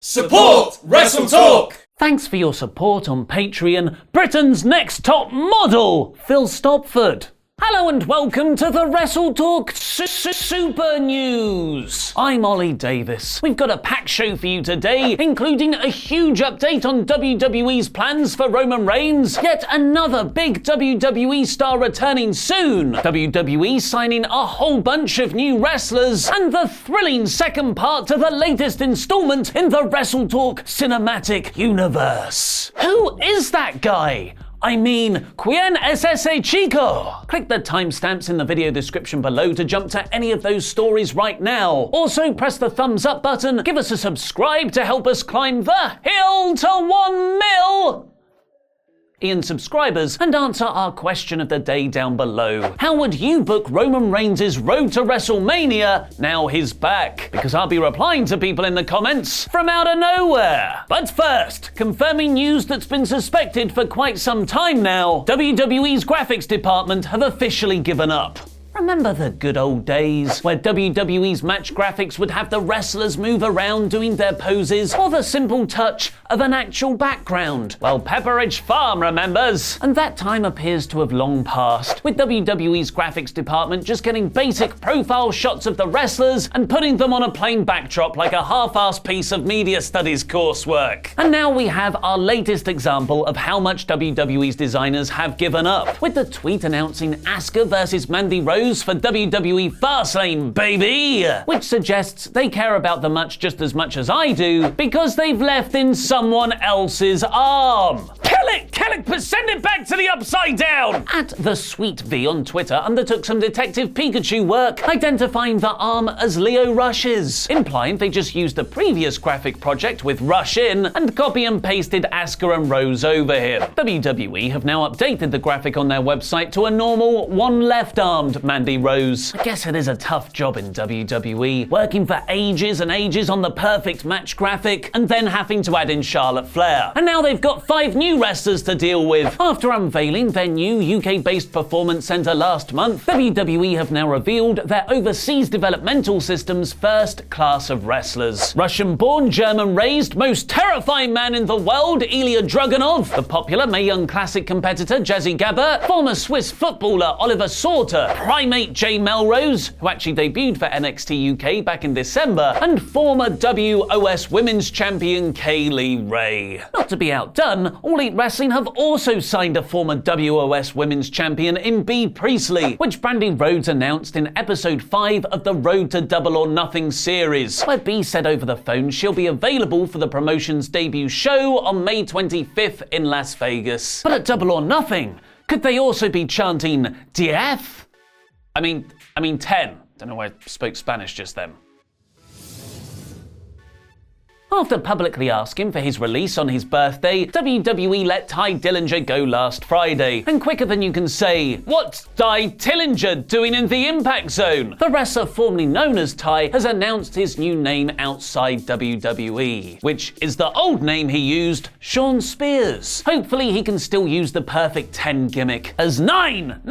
Support WrestleTalk! Thanks for your support on Patreon, Britain's next top model, Phil Stopford. Hello and welcome to the WrestleTalk Super News. I'm Ollie Davis. We've got a packed show for you today, including a huge update on WWE's plans for Roman Reigns, yet another big WWE star returning soon, WWE signing a whole bunch of new wrestlers, and the thrilling second part to the latest installment in the WrestleTalk cinematic universe. Who is that guy? I mean, ¿Quién es ese chico? Click the timestamps in the video description below to jump to any of those stories right now. Also, press the thumbs up button, give us a subscribe to help us climb the hill to 1 mil subscribers, and answer our question of the day down below. How would you book Roman Reigns' road to WrestleMania now he's back? Because I'll be replying to people in the comments from out of nowhere. But first, confirming news that's been suspected for quite some time now, WWE's graphics department have officially given up. Remember the good old days where WWE's match graphics would have the wrestlers move around doing their poses, or the simple touch of an actual background? Well, Pepperidge Farm remembers. And that time appears to have long passed, with WWE's graphics department just getting basic profile shots of the wrestlers and putting them on a plain backdrop like a half-assed piece of media studies coursework. And now we have our latest example of how much WWE's designers have given up, with the tweet announcing Asuka versus Mandy for WWE Fastlane, baby! Which suggests they care about the match just as much as I do, because they've left in someone else's arm. Kill it, but send it back to the upside down! At the Sweet V on Twitter undertook some Detective Pikachu work, identifying the arm as Leo Rush's, implying they just used the previous graphic project with Rush in and copy and pasted Asuka and Rose over him. WWE have now updated the graphic on their website to a normal one left-armed Mandy Rose. I guess it is a tough job in WWE, working for ages and ages on the perfect match graphic, and then having to add in Charlotte Flair. And now they've got 5 new wrestlers to deal with. After unveiling their new UK-based performance center last month, WWE have now revealed their overseas developmental system's first class of wrestlers. Russian-born, German-raised, most terrifying man in the world, Ilya Dragunov, the popular Mae Young Classic competitor Jazzy Gabber, former Swiss footballer Oliver Sauter, Primate Jay Melrose, who actually debuted for NXT UK back in December, and former WOS Women's Champion Kay Lee Ray. Not to be outdone, All Elite Wrestling have also signed a former WOS Women's Champion in Bea Priestley, which Brandy Rhodes announced in episode 5 of the Road to Double or Nothing series, where Bea said over the phone she'll be available for the promotion's debut show on May 25th in Las Vegas. But at Double or Nothing, could they also be chanting DF? I mean 10. Don't know why I spoke Spanish just then. After publicly asking for his release on his birthday, WWE let Ty Dillinger go last Friday. And quicker than you can say, what's Ty Dillinger doing in the Impact Zone? The wrestler formerly known as Ty has announced his new name outside WWE, which is the old name he used, Shawn Spears. Hopefully he can still use the perfect 10 gimmick, as 9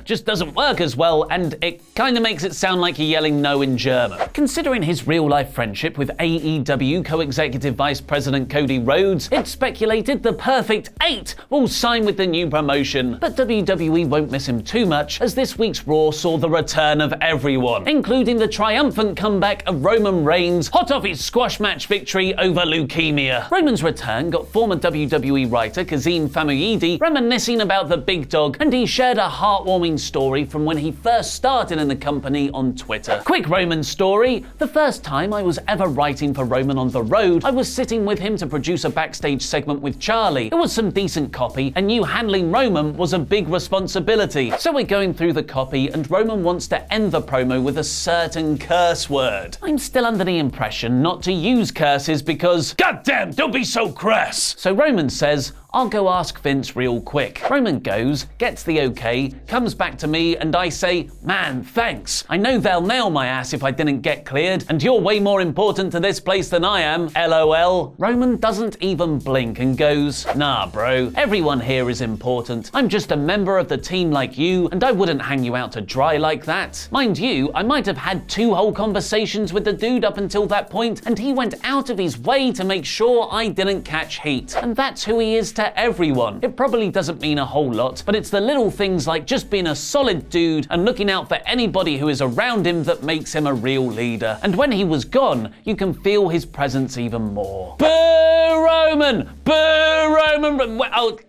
just doesn't work as well, and it kinda makes it sound like you're yelling no in German. Considering his real-life friendship with AEW co-executive vice president Cody Rhodes, it's speculated the perfect 8 will sign with the new promotion, but WWE won't miss him too much, as this week's Raw saw the return of everyone, including the triumphant comeback of Roman Reigns, hot off his squash match victory over leukemia. Roman's return got former WWE writer Kazim Famuyidi reminiscing about the big dog, and he shared a heartwarming story from when he first started in the company on Twitter. Quick Roman story: the first time I was ever writing for Roman on the road, I was sitting with him to produce a backstage segment with Charlie. It was some decent copy, and knew handling Roman was a big responsibility. So we're going through the copy, and Roman wants to end the promo with a certain curse word. I'm still under the impression not to use curses because, goddamn, don't be so crass. So Roman says, I'll go ask Vince real quick. Roman goes, gets the okay, comes back to me, and I say, man, thanks. I know they'll nail my ass if I didn't get cleared, and you're way more important to this place than I am, LOL. Roman doesn't even blink and goes, nah bro, everyone here is important. I'm just a member of the team like you, and I wouldn't hang you out to dry like that. Mind you, I might have had 2 whole conversations with the dude up until that point, and he went out of his way to make sure I didn't catch heat. And that's who he is to everyone. It probably doesn't mean a whole lot, but it's the little things like just being a solid dude and looking out for anybody who is around him that makes him a real leader. And when he was gone, you can feel his presence even more. Boo Roman! Boo Roman! Oh,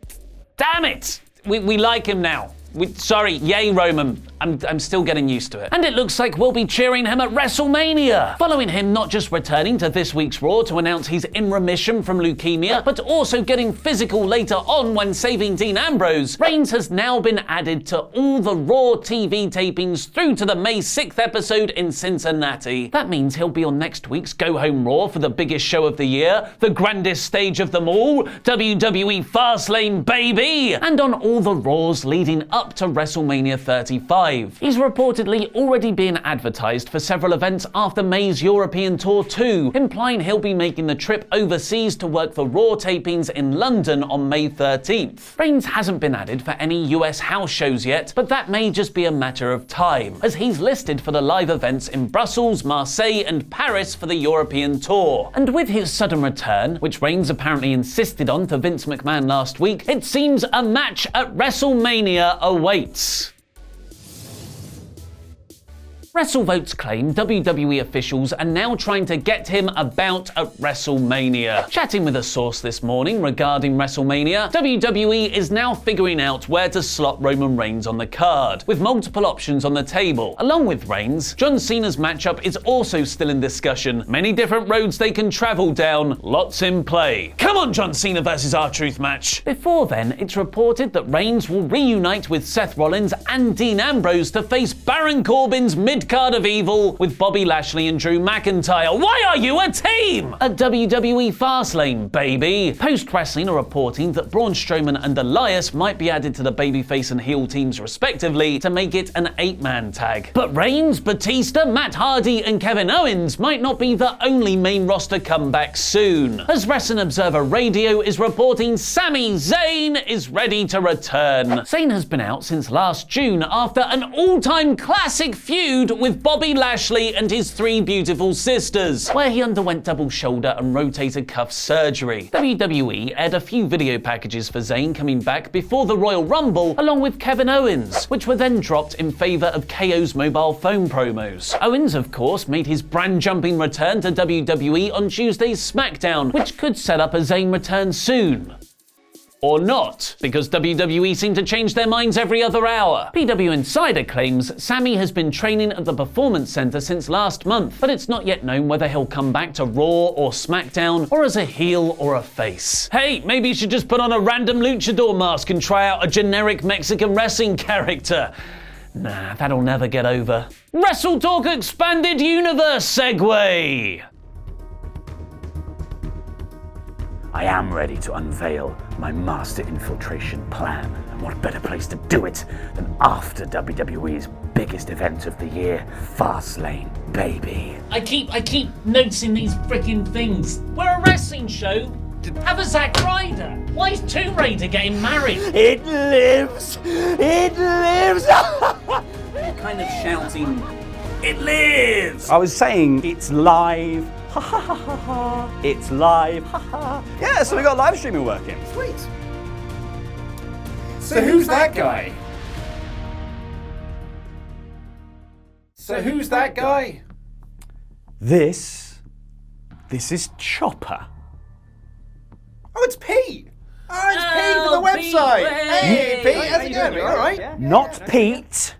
damn it! We like him now. Sorry, yay Roman. I'm still getting used to it. And it looks like we'll be cheering him at WrestleMania. Following him not just returning to this week's Raw to announce he's in remission from leukemia, but also getting physical later on when saving Dean Ambrose, Reigns has now been added to all the Raw TV tapings through to the May 6th episode in Cincinnati. That means he'll be on next week's Go Home Raw for the biggest show of the year, the grandest stage of them all, WWE Fastlane baby, and on all the Raws leading up to WrestleMania 35. He's reportedly already been advertised for several events after May's European tour too, implying he'll be making the trip overseas to work for Raw tapings in London on May 13th. Reigns hasn't been added for any US house shows yet, but that may just be a matter of time, as he's listed for the live events in Brussels, Marseille and Paris for the European tour. And with his sudden return, which Reigns apparently insisted on to Vince McMahon last week, it seems a match at WrestleMania awaits. WrestleVotes claim WWE officials are now trying to get him about at WrestleMania. Chatting with a source this morning regarding WrestleMania, WWE is now figuring out where to slot Roman Reigns on the card, with multiple options on the table. Along with Reigns, John Cena's matchup is also still in discussion. Many different roads they can travel down, lots in play. Come on, John Cena versus R-Truth match! Before then, it's reported that Reigns will reunite with Seth Rollins and Dean Ambrose to face Baron Corbin's mid-card of evil with Bobby Lashley and Drew McIntyre. Why are you a team? At WWE Fastlane, baby. Post-wrestling are reporting that Braun Strowman and Elias might be added to the babyface and heel teams respectively to make it an 8-man tag. But Reigns, Batista, Matt Hardy and Kevin Owens might not be the only main roster comeback soon, as Wrestling Observer Radio is reporting Sami Zayn is ready to return. Zayn has been out since last June after an all-time classic feud with Bobby Lashley and his 3 beautiful sisters, where he underwent double shoulder and rotator cuff surgery. WWE aired a few video packages for Zayn coming back before the Royal Rumble, along with Kevin Owens, which were then dropped in favour of KO's mobile phone promos. Owens, of course, made his brand-jumping return to WWE on Tuesday's SmackDown, which could set up a Zayn return soon. Or not, because WWE seem to change their minds every other hour. PW Insider claims Sami has been training at the Performance Center since last month, but it's not yet known whether he'll come back to Raw or SmackDown, or as a heel or a face. Hey, maybe you should just put on a random luchador mask and try out a generic Mexican wrestling character. Nah, that'll never get over. WrestleTalk Expanded Universe segue! I am ready to unveil my master infiltration plan, and what better place to do it than after WWE's biggest event of the year, Fastlane, baby. I keep noticing these freaking things. We're a wrestling show. Have a Zack Ryder. Why is Tomb Raider getting married? It lives! It lives! Kind of shouting, it lives! I was saying, it's live. Ha ha ha ha ha. It's live. Ha ha. Yeah, so we got live streaming working. Sweet. So who's that guy? This is Chopper. Oh, it's Pete. Oh, it's Pete from the website. Hey, Pete, how's it going? All right. Yeah. Not Pete.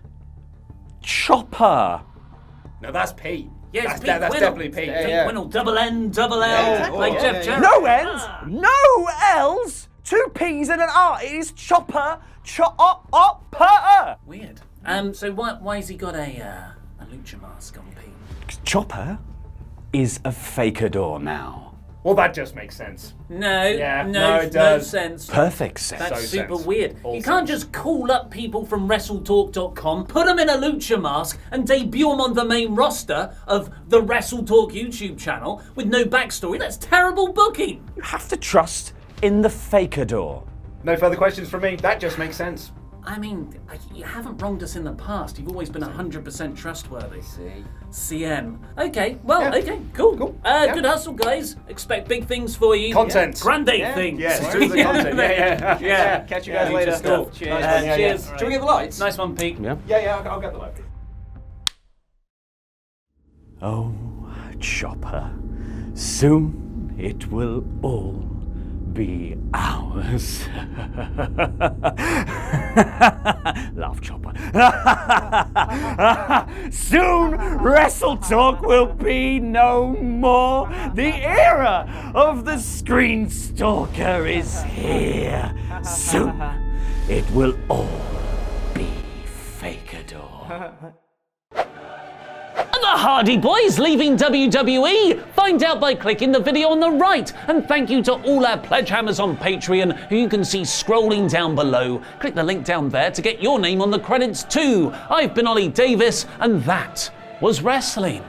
Chopper. No, that's Pete. Yeah, that's Pete Quinnell. definitely Pete. Pete Quinnell, double N, double L, Yeah, exactly. like Yeah, Jeff yeah, Jarrett. No N's, no L's, 2 P's and an R. It is Chopper. Chopper. Weird. So why's he got a lucha mask on, Pete? Chopper is a fakeador now. Well, that just makes sense. No, Yeah, no, it does. sense. Perfect sense. That's So super sense. weird. All You can't sense. just call up people from WrestleTalk.com, put them in a lucha mask, and debut them on the main roster of the WrestleTalk YouTube channel with no backstory. That's terrible booking. You have to trust in the Fakador. No further questions from me. That just makes sense. I mean, you haven't wronged us in the past. You've always been 100% trustworthy. CM. Okay, well, Yeah. okay, cool. Yeah. Good hustle, guys. Expect big things for you. Content. Grande things. Yes, do the content. Yeah. Catch you guys later. Cool. Cheers. Nice one, yeah, Cheers. yeah. Should we get the lights? Nice one, Pete. Yeah, I'll get the light. Oh, Chopper, soon it will all be ours. Laugh, Chopper. Soon WrestleTalk will be no more. The era of the Screen Stalker is here. Soon it will all be Fakador. The Hardy Boys leaving WWE? Find out by clicking the video on the right. And thank you to all our pledge hammers on Patreon, who you can see scrolling down below. Click the link down there to get your name on the credits too. I've been Ollie Davis, and that was wrestling.